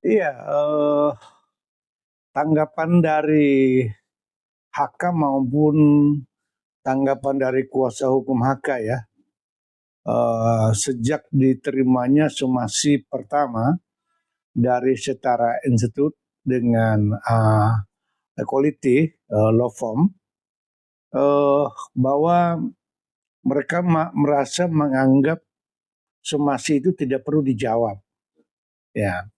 Iya, tanggapan dari HK maupun tanggapan dari kuasa hukum HK ya, sejak diterimanya somasi pertama dari Setara Institute dengan Equality Law Firm, bahwa mereka merasa menganggap somasi itu tidak perlu dijawab. Ya,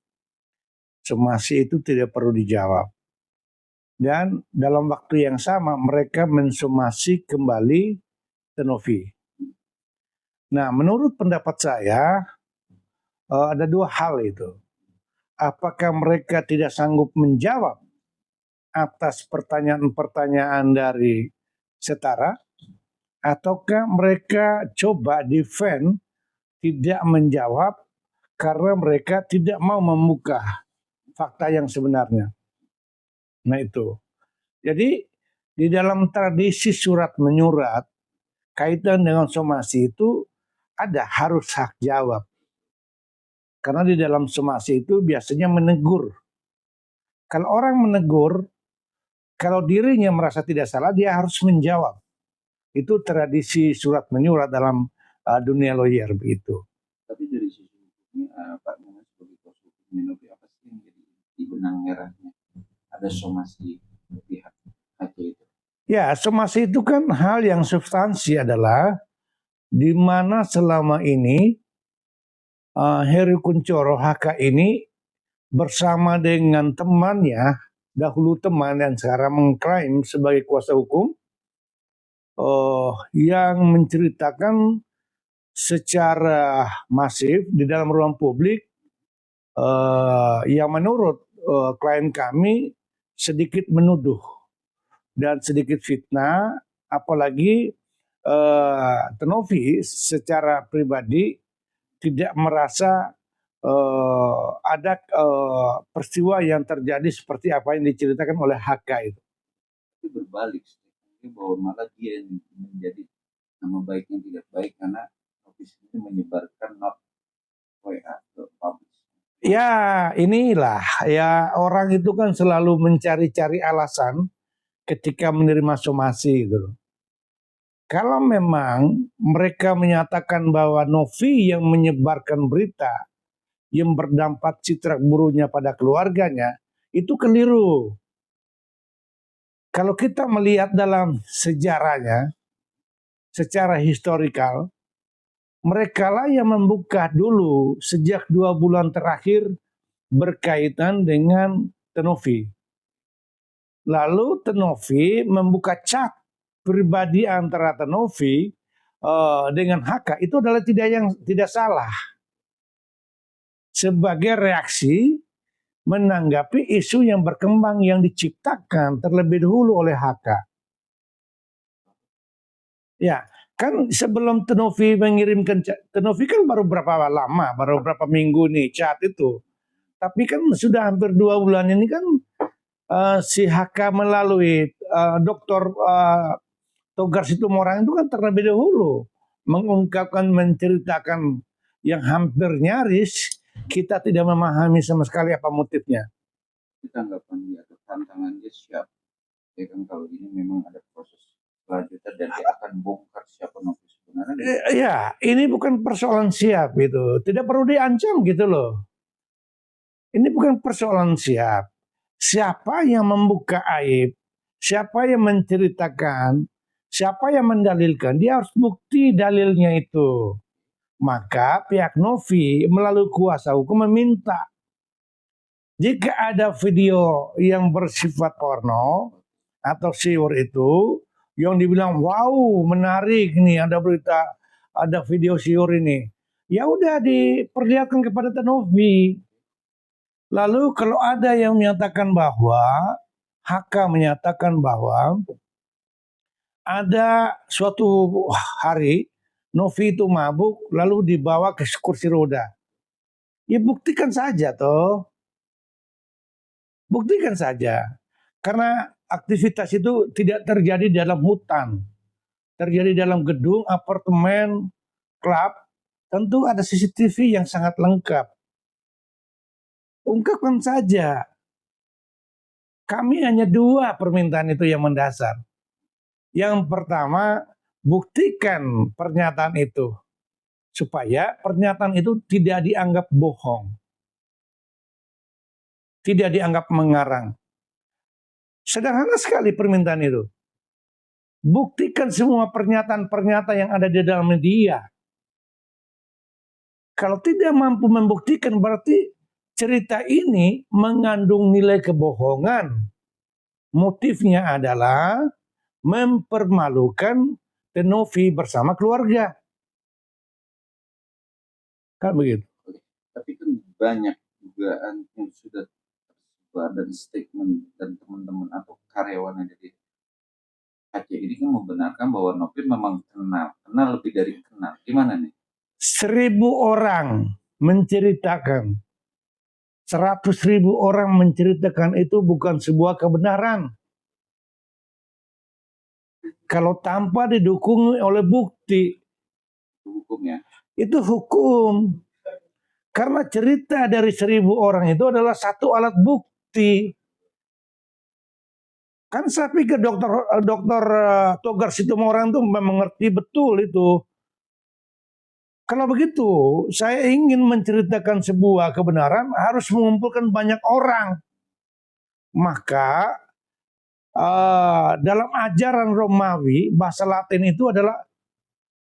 somasi itu tidak perlu dijawab. Dan dalam waktu yang sama mereka mensomasi kembali Tenovi. Nah, menurut pendapat saya ada dua hal itu. Apakah mereka tidak sanggup menjawab atas pertanyaan-pertanyaan dari Setara, ataukah mereka coba defend tidak menjawab karena mereka tidak mau membuka fakta yang sebenarnya. Nah itu. Jadi di dalam tradisi surat menyurat kaitan dengan somasi itu ada harus hak jawab. Karena di dalam somasi itu biasanya menegur. Kalau orang menegur, kalau dirinya merasa tidak salah, dia harus menjawab. Itu tradisi surat menyurat dalam dunia lawyer begitu. Tapi dari sisi hukumnya, Pak Muhammad sebagai kuasa hukum apa sih yang jadi di benang merahnya ada somasi pihak HC itu? Ya, somasi itu kan hal yang substansi adalah di mana selama ini Heru Kunchoro HK ini bersama dengan temannya, dahulu teman dan sekarang mengklaim sebagai kuasa hukum, yang menceritakan secara masif di dalam ruang publik yang menurut klien kami sedikit menuduh dan sedikit fitnah, apalagi Tenovi secara pribadi tidak merasa ada peristiwa yang terjadi seperti apa yang diceritakan oleh HK itu. Itu berbalik, bahwa malah dia yang menjadi nama baiknya tidak baik karena office itu menyebarkan not WA ke publish. Ya inilah ya, orang itu kan selalu mencari-cari alasan ketika menerima somasi gitu. Kalau memang mereka menyatakan bahwa Novi yang menyebarkan berita yang berdampak citra buruknya pada keluarganya, itu keliru. Kalau kita melihat dalam sejarahnya, secara historikal, mereka lah yang membuka dulu sejak 2 bulan terakhir berkaitan dengan Tenovi. Lalu Tenovi membuka chat pribadi antara Tenovi dengan HK, itu adalah tidak salah. Sebagai reaksi menanggapi isu yang berkembang yang diciptakan terlebih dahulu oleh HK. Ya, kan sebelum Tenovi mengirimkan chat, Tenovi kan baru berapa lama, baru berapa minggu nih chat itu. Tapi kan sudah hampir 2 bulan ini kan si HK melalui Dr. Togar Situmorang itu kan terlebih dahulu mengungkapkan, menceritakan yang hampir nyaris kita tidak memahami sama sekali apa motifnya. Tanggapan dia atau tantangan dia siap, ya kan, kalau ini memang ada proses selanjutnya dan dia akan bongkar siapa Novi sebenarnya. Ya, ini bukan persoalan siap gitu, tidak perlu diancam gitu loh. Ini bukan persoalan siap. Siapa yang membuka aib, siapa yang menceritakan, siapa yang mendalilkan, dia harus bukti dalilnya itu. Maka pihak Novi melalui kuasa hukum meminta, jika ada video yang bersifat porno atau siur itu, yang dibilang wow menarik nih, ada berita, ada video siur ini, ya udah diperlihatkan kepada Tenovi. Lalu kalau ada yang menyatakan bahwa HK menyatakan bahwa ada suatu hari Novi itu mabuk lalu dibawa ke kursi roda, ya buktikan saja toh, buktikan saja. Karena aktivitas itu tidak terjadi dalam hutan, terjadi dalam gedung, apartemen, klub, tentu ada CCTV yang sangat lengkap. ungkapkan saja. Kami hanya 2 permintaan itu yang mendasar. Yang pertama, buktikan pernyataan itu, supaya pernyataan itu tidak dianggap bohong, tidak dianggap mengarang. Sederhana sekali permintaan itu. Buktikan semua pernyataan-pernyataan yang ada di dalam media. Kalau tidak mampu membuktikan, berarti cerita ini mengandung nilai kebohongan. Motifnya adalah mempermalukan Novi bersama keluarga. Kan begitu. Tapi kan banyak dugaan yang sudah tersebar dan statement dan teman-teman atau karyawan yang jadi Aceh ini kan membenarkan bahwa Novi memang kenal lebih dari kenal. Gimana nih? 1.000 orang menceritakan, 100.000 orang menceritakan itu bukan sebuah kebenaran. Kalau tanpa didukung oleh bukti, Hukum ya. itu hukum. Karena cerita dari 1.000 orang itu adalah satu alat bukti. Kan saya pikir dokter Togar Situmorang itu mengerti betul itu. Kalau begitu, saya ingin menceritakan sebuah kebenaran harus mengumpulkan banyak orang. Maka dalam ajaran Romawi, bahasa Latin itu adalah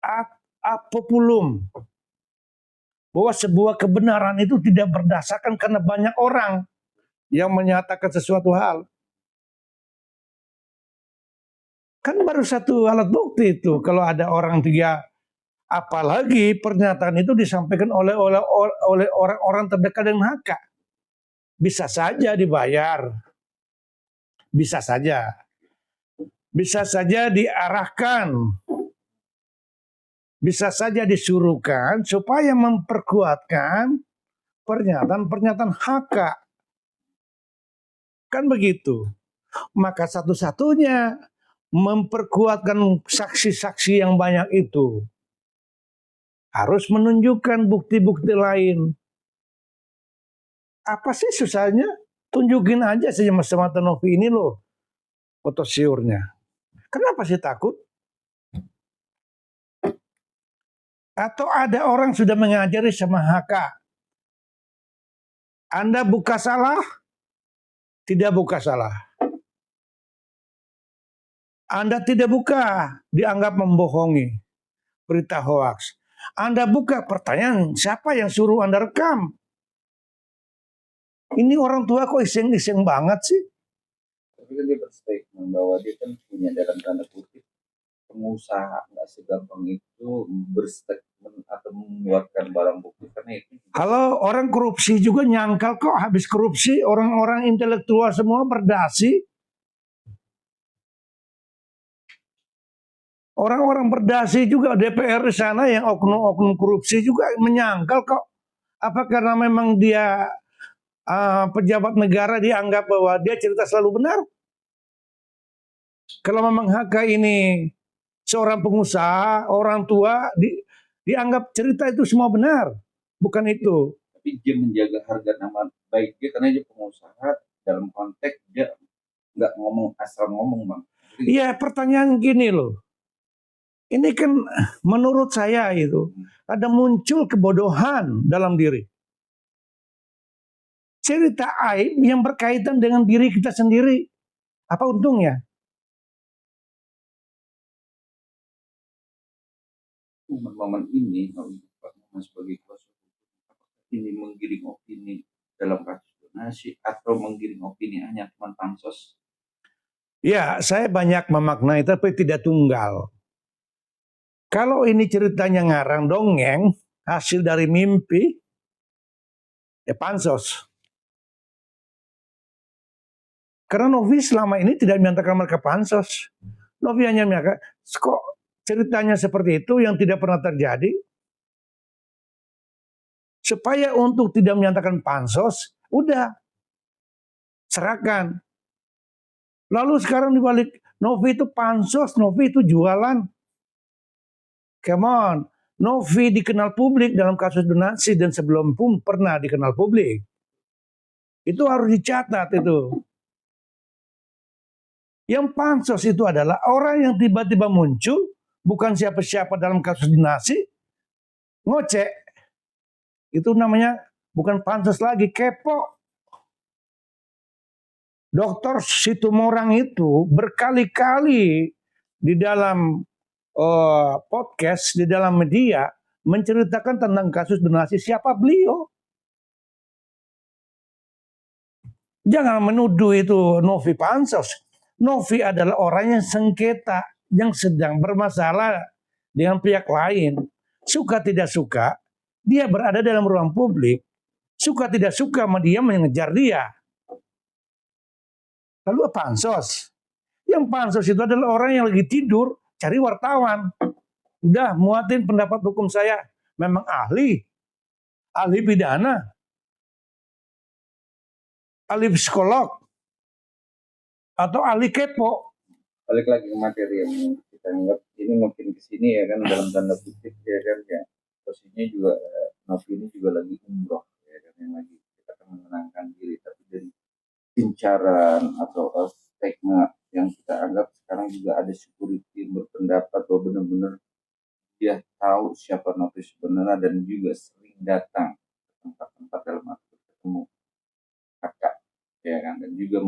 ad populum. Bahwa sebuah kebenaran itu tidak berdasarkan karena banyak orang yang menyatakan sesuatu hal. Kan baru satu alat bukti itu. Kalau ada orang 3, apalagi pernyataan itu disampaikan oleh orang-orang terdekat dengan HK. Bisa saja dibayar. Bisa saja. Bisa saja diarahkan. Bisa saja disuruhkan supaya memperkuatkan pernyataan-pernyataan HK. Kan begitu. Maka satu-satunya memperkuatkan saksi-saksi yang banyak itu harus menunjukkan bukti-bukti lain. Apa sih susahnya? Tunjukin aja saja mata Novi ini loh foto siurnya. Kenapa sih takut? Atau ada orang sudah mengajari sama HK. Anda buka salah, tidak buka salah. Anda tidak buka, dianggap membohongi. Berita hoax. Anda buka, pertanyaan siapa yang suruh Anda rekam? Ini orang tua kok iseng-iseng banget sih? Tapi kan dia berstatement bahwa dia kan punya dalam tanda kutip pengusaha, nggak segampang itu berstatement atau mengeluarkan barang bukti karena itu. Halo, orang korupsi juga nyangkal kok habis korupsi, orang-orang intelektual semua berdasi. Orang-orang berdasi juga DPR di sana yang oknum-oknum korupsi juga menyangkal kok. Apa karena memang dia pejabat negara dianggap bahwa dia cerita selalu benar? Kalau memang HK ini seorang pengusaha, orang tua, dianggap cerita itu semua benar. Bukan itu. Tapi dia menjaga harga nama baik dia karena dia pengusaha, dalam konteks dia nggak ngomong asal ngomong, Bang. Iya, pertanyaan gini loh. Ini kan menurut saya itu ada muncul kebodohan dalam diri. Cerita aib yang berkaitan dengan diri kita sendiri. Apa untungnya? Momen ini Mas sebagai kuasa ini menggiring opini dalam kasus donasi atau menggiring opini hanya cuma pansos? Ya, saya banyak memaknai tapi tidak tunggal. Kalau ini ceritanya ngarang dongeng, hasil dari mimpi, ya pansos. Karena Novi selama ini tidak menyatakan mereka pansos. Novi hanya menyatakan, kok ceritanya seperti itu yang tidak pernah terjadi? Supaya untuk tidak menyatakan pansos, udah, serahkan. Lalu sekarang dibalik, Novi itu pansos, Novi itu jualan. Come on, Novi dikenal publik dalam kasus donasi dan sebelum pun pernah dikenal publik. Itu harus dicatat itu. Yang pansos itu adalah orang yang tiba-tiba muncul, bukan siapa-siapa dalam kasus dinasti, ngoceh. Itu namanya bukan pansos lagi, kepo. Dokter Situmorang itu berkali-kali di dalam podcast, di dalam media, menceritakan tentang kasus donasi. Siapa beliau? Jangan menuduh itu Novi pansos. Novi adalah orang yang sengketa, yang sedang bermasalah dengan pihak lain. Suka tidak suka, dia berada dalam ruang publik. Suka tidak suka, dia mengejar dia. Lalu pansos. Yang pansos itu adalah orang yang lagi tidur, cari wartawan. Udah muatin pendapat hukum saya. Memang ahli pidana, ahli psikolog, atau ahli kepo. Balik lagi ke materi yang kita anggap ini makin kesini ya kan, dalam tanda kutip ya kan, ya posisinya juga Novi ini juga lagi umroh ya kan, yang lagi kita akan menenangkan diri, tapi dari incaran atau stigma yang kita anggap sekarang juga ada security yang berpendapat bahwa benar-benar dia tahu siapa Novi sebenarnya dan juga sering datang ke tempat-tempat dalam arti ketemu kakak ya kan, dan juga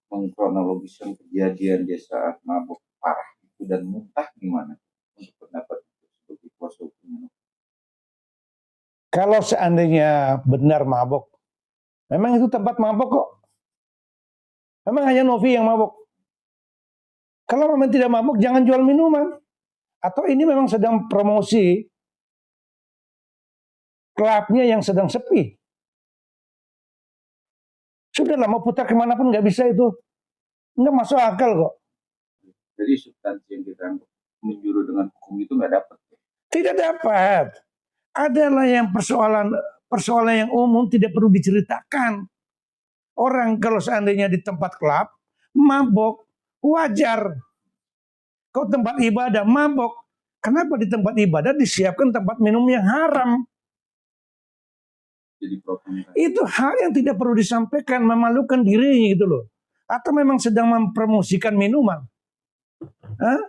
mengkronologiskan kejadian dia saat mabuk parah itu dan muntah. Gimana untuk pendapat itu sebagai kuasa hukumnya? Kalau seandainya benar mabuk, memang itu tempat mabuk kok. Memang hanya Novi yang mabuk. Kalau memang tidak mabuk, jangan jual minuman. Atau ini memang sedang promosi klubnya yang sedang sepi. Sudahlah, mau putar kemanapun nggak bisa itu. Nggak masuk akal kok. Jadi substansi yang kita menjuru dengan hukum itu nggak dapat. Tidak dapat. Adalah yang persoalan yang umum tidak perlu diceritakan. Orang kalau seandainya di tempat klub mabok, wajar. Kau tempat ibadah mabok, kenapa di tempat ibadah disiapkan tempat minum yang haram? Jadi itu hal yang tidak perlu disampaikan, memalukan dirinya gitu loh. Atau memang sedang mempromosikan minuman. Hah?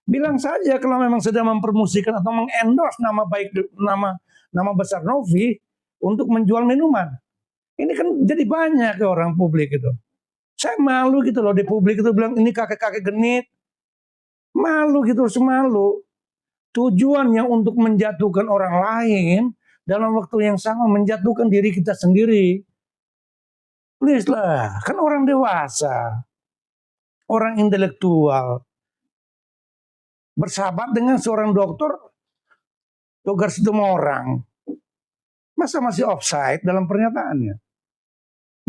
Bilang saja kalau memang sedang mempromosikan atau mengendorse nama baik, nama besar Novi untuk menjual minuman. Ini kan jadi banyak ke orang publik itu. Saya malu gitu loh di publik itu bilang ini kakek-kakek genit. Malu gitu, semalu. Tujuannya untuk menjatuhkan orang lain, dalam waktu yang sama menjatuhkan diri kita sendiri. Please lah, kan orang dewasa, orang intelektual, bersahabat dengan seorang dokter, Togar Situmorang. Masa masih offside dalam pernyataannya?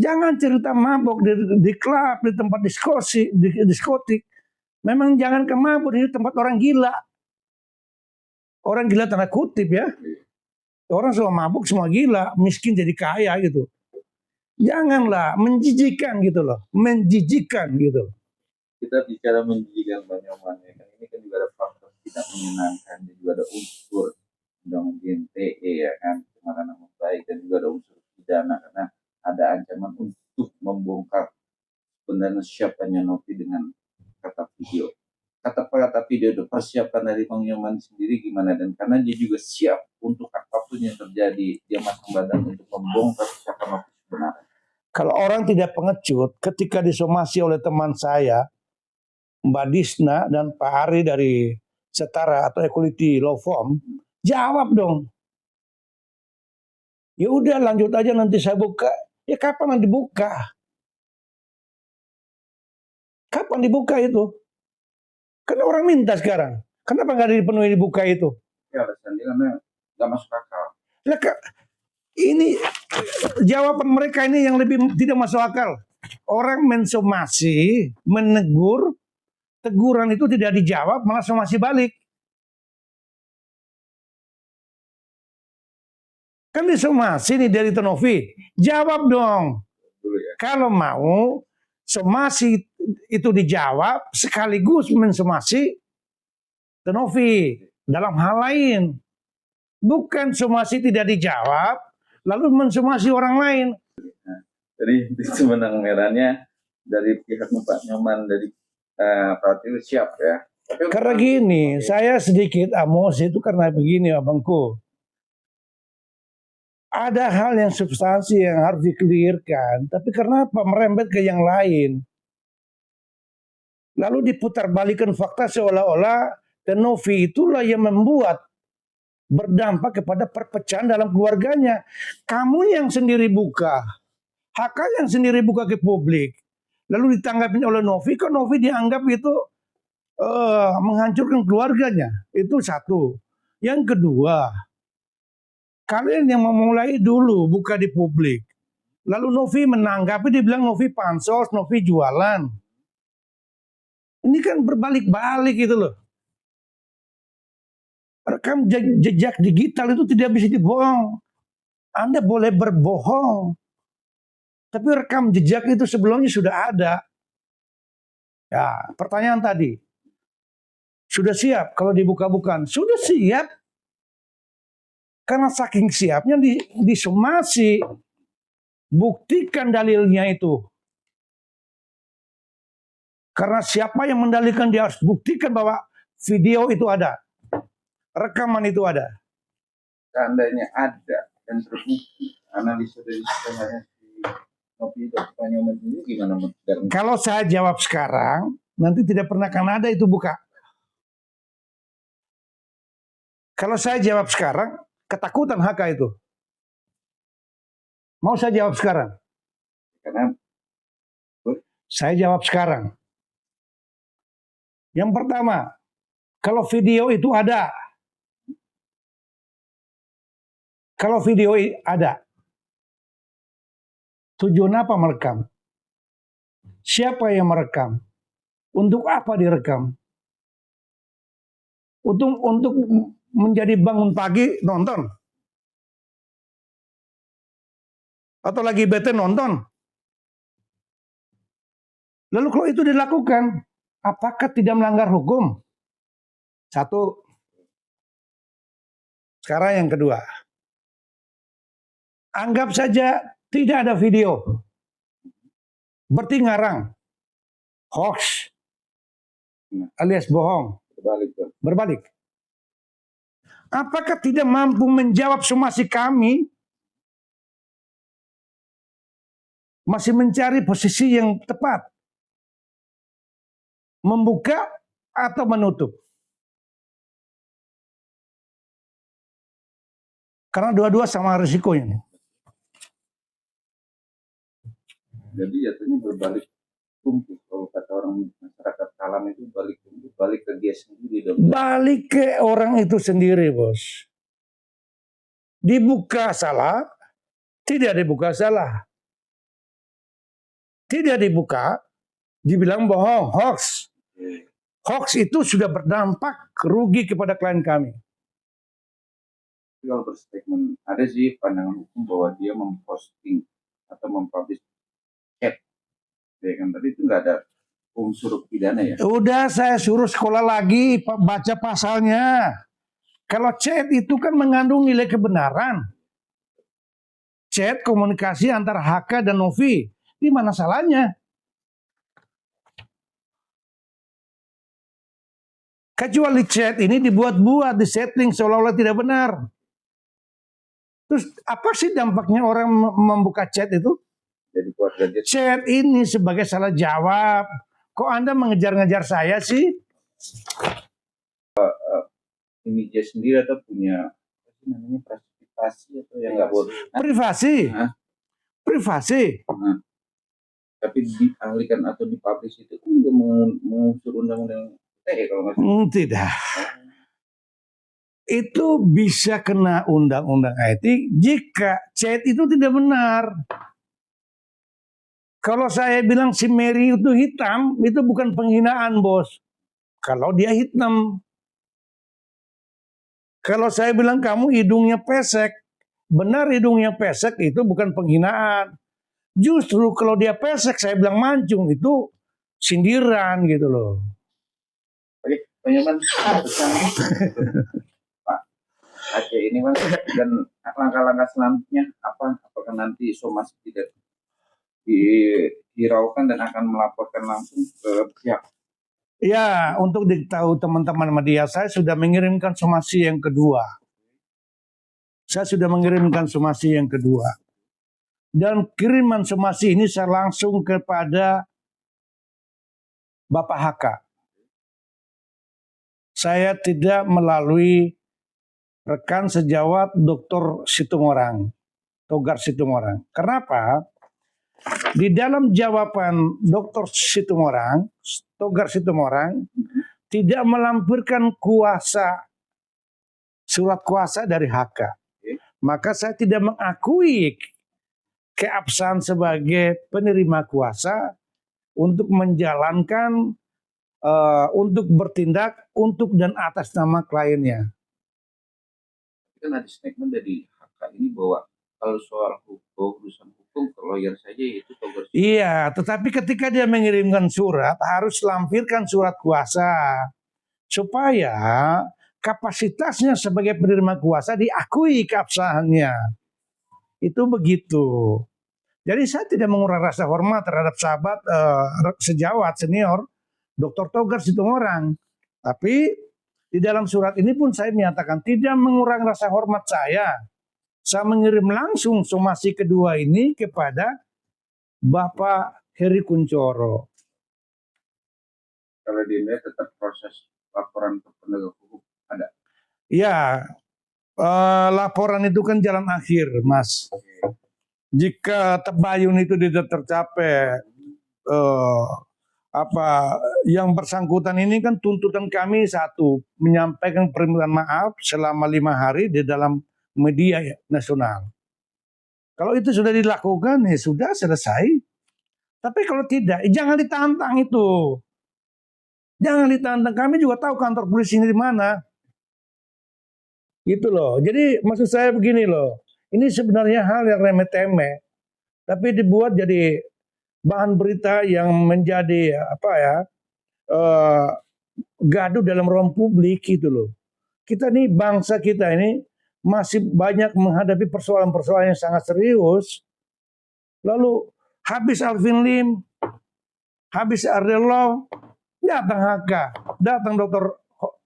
Jangan cerita mabok di klub, di tempat diskotik. Memang jangan ke mabok di tempat orang gila. Orang gila tanda kutip ya. Orang semua mabuk, semua gila, miskin jadi kaya gitu. Janganlah, menjijikan gitu loh. Menjijikan gitu. Kita bicara menjijikan banyak-banyak ya kan, ini kan juga ada faktor tidak menyenangkan, dan juga ada unsur undang-undang ITE ya kan, pencemaran nama baik, dan juga ada unsur pidana karena ada ancaman untuk membongkar sebenarnya siapanya Novi dengan kata video. Kata video itu persiapan dari Bang Nyoman sendiri gimana, dan karena dia juga siap untuk apapun yang terjadi, dia masang badan untuk membongkar siapa Novi sebenarnya. Kalau orang tidak pengecut, ketika disomasi oleh teman saya, Mbak Disna dan Pak Ari dari Setara atau Equality Law Firm, jawab dong. Ya udah lanjut aja nanti saya buka. Ya kapan nanti buka? Kapan dibuka itu? Kan orang minta sekarang. Kenapa nggak dipenuhi dibuka itu? Ya alasan dia karena nggak masuk akal. Ini jawaban mereka ini yang lebih tidak masuk akal. Orang mensomasi, menegur, teguran itu tidak dijawab, malah somasi balik. Kan disomasi nih dari Novi, jawab dong. Kalau mau somasi itu dijawab sekaligus mensomasi Novi dalam hal lain. Bukan somasi tidak dijawab lalu mensomasi orang lain. Jadi itu benang merahnya dari pihak Pak Nyoman dari Pratil siap ya. Tapi Karena gini, saya sedikit emosi itu karena begini abangku. Ada hal yang substansi yang harus dikelirkan, tapi kenapa merembet ke yang lain? Lalu diputarbalikkan fakta seolah-olah Novi itulah yang membuat berdampak kepada perpecahan dalam keluarganya. Kamu yang sendiri buka, HK yang sendiri buka ke publik. Lalu ditanggapi oleh Novi, kok Novi dianggap itu menghancurkan keluarganya. Itu satu. Yang kedua, kalian yang memulai dulu buka di publik. Lalu Novi menanggapi, dia bilang Novi pansos, Novi jualan. Ini kan berbalik-balik gitu loh. Rekam jejak digital itu tidak bisa dibohong. Anda boleh berbohong, tapi rekam jejak itu sebelumnya sudah ada. Ya, pertanyaan tadi, sudah siap kalau dibuka-bukan? Sudah siap. Karena saking siapnya disomasi. Buktikan dalilnya itu. Karena siapa yang mendalilkan dia harus buktikan bahwa video itu ada. Rekaman itu ada. Seandainya ada dan terbukti, analisa dari sebenarnya si Novi Pak Nyoman ini gimana? Kalau saya jawab sekarang, nanti tidak pernah akan ada itu buka. Kalau saya jawab sekarang, ketakutan HK itu. Mau saya jawab sekarang? Karena saya jawab sekarang. Yang pertama, kalau video itu ada. Kalau video ada, tujuan apa merekam? Siapa yang merekam? Untuk apa direkam? Untuk menjadi bangun pagi nonton? Atau lagi bete nonton? Lalu kalau itu dilakukan, apakah tidak melanggar hukum? Satu. Sekarang yang kedua. Anggap saja tidak ada video. Berarti ngarang. Hoax. Alias bohong. Berbalik. Apakah tidak mampu menjawab somasi kami? Masih mencari posisi yang tepat. Membuka atau menutup. Karena dua-dua sama risikonya. Jadi jatuhnya berbalik tumpuk. Kalau kata orang masyarakat Kalam itu balik tumpuk, balik ke dia sendiri dong. Balik ke orang itu sendiri, bos. Dibuka salah, tidak dibuka salah. Tidak dibuka, dibilang bohong, hoax. Hoax itu sudah berdampak rugi kepada klien kami. Kalau berstatement, ada sih pandangan hukum bahwa dia memposting atau mempublish chat. Ya kan, tadi itu nggak ada unsur pidana ya? Udah saya suruh sekolah lagi, baca pasalnya. Kalau chat itu kan mengandung nilai kebenaran. Chat komunikasi antara HK dan Novi. Di mana salahnya? Kecuali chat ini dibuat-buat, disetting seolah-olah tidak benar. Terus apa sih dampaknya orang membuka chat itu? Jadi chat ini sebagai salah jawab. Kok Anda mengejar-ngejar saya sih? Ini dia sendiri atau punya apa sih namanya privasi atau yang nggak boleh? Privasi. Privasi. Tapi dialihkan atau dipublish itu kan juga mengunsur undang-undang kalau nggak salah. Tidak. Itu bisa kena undang-undang IT jika chat itu tidak benar. Kalau saya bilang si Mary itu hitam, itu bukan penghinaan, bos. Kalau dia hitam. Kalau saya bilang kamu hidungnya pesek, benar hidungnya pesek itu bukan penghinaan. Justru kalau dia pesek, saya bilang mancung, itu sindiran gitu loh. Oke, Pak Nyoman, Pak Aceh ini Mas, dan langkah-langkah selanjutnya apa? Apakah nanti somasi tidak dihiraukan dan akan melaporkan langsung ke pihak. Ya, untuk diketahui teman-teman media, saya sudah mengirimkan somasi yang kedua. Dan kiriman somasi ini saya langsung kepada Bapak HK. Saya tidak melalui rekan sejawat Dr. Situmorang, Togar Situmorang. Kenapa? Di dalam jawaban Dr. Situmorang, Togar Situmorang, tidak melampirkan surat kuasa dari HK. Maka saya tidak mengakui keabsahan sebagai penerima kuasa untuk menjalankan, untuk bertindak untuk dan atas nama kliennya. Kan ada statement dari HK ini bahwa kalau soal hukum, urusan hukum ke lawyer saja itu Togar. Iya, tetapi ketika dia mengirimkan surat harus lampirkan surat kuasa supaya kapasitasnya sebagai penerima kuasa diakui keabsahannya. Itu begitu. Jadi saya tidak mengurangi rasa hormat terhadap sahabat sejawat senior Dr. Togar Situmorang. Tapi di dalam surat ini pun saya menyatakan tidak mengurangi rasa hormat saya. Saya mengirim langsung somasi kedua ini kepada Bapak Heri Kunchoro. Kalau di Indonesia tetap proses laporan ke penegak hukum ada. Ya, laporan itu kan jalan akhir, Mas. Jika tabayun itu tidak tercapai, yang bersangkutan ini kan tuntutan kami satu, menyampaikan permintaan maaf selama 5 hari di dalam media nasional. Kalau itu sudah dilakukan, ya sudah selesai. Tapi kalau tidak, jangan ditantang itu. Jangan ditantang. Kami juga tahu kantor polisi ini di mana. Gitu loh. Jadi maksud saya begini loh. Ini sebenarnya hal yang remeh-temeh, tapi dibuat jadi bahan berita yang menjadi gaduh dalam ruang publik gitu loh. Kita nih, bangsa kita ini masih banyak menghadapi persoalan-persoalan yang sangat serius. Lalu habis Alvin Lim, habis Ardelov, datang HK, datang Dr.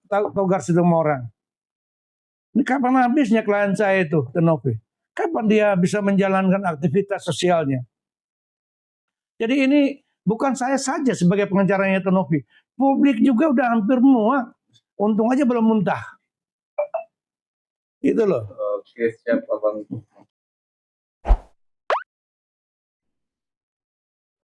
Togar Situmorang. Ini kapan habisnya klien saya itu, Tenopi? Kapan dia bisa menjalankan aktivitas sosialnya? Jadi ini bukan saya saja sebagai pengacaranya Tenopi. Publik juga udah hampir muak. Untung aja belum muntah. Gitu loh. Oke, siap Abang.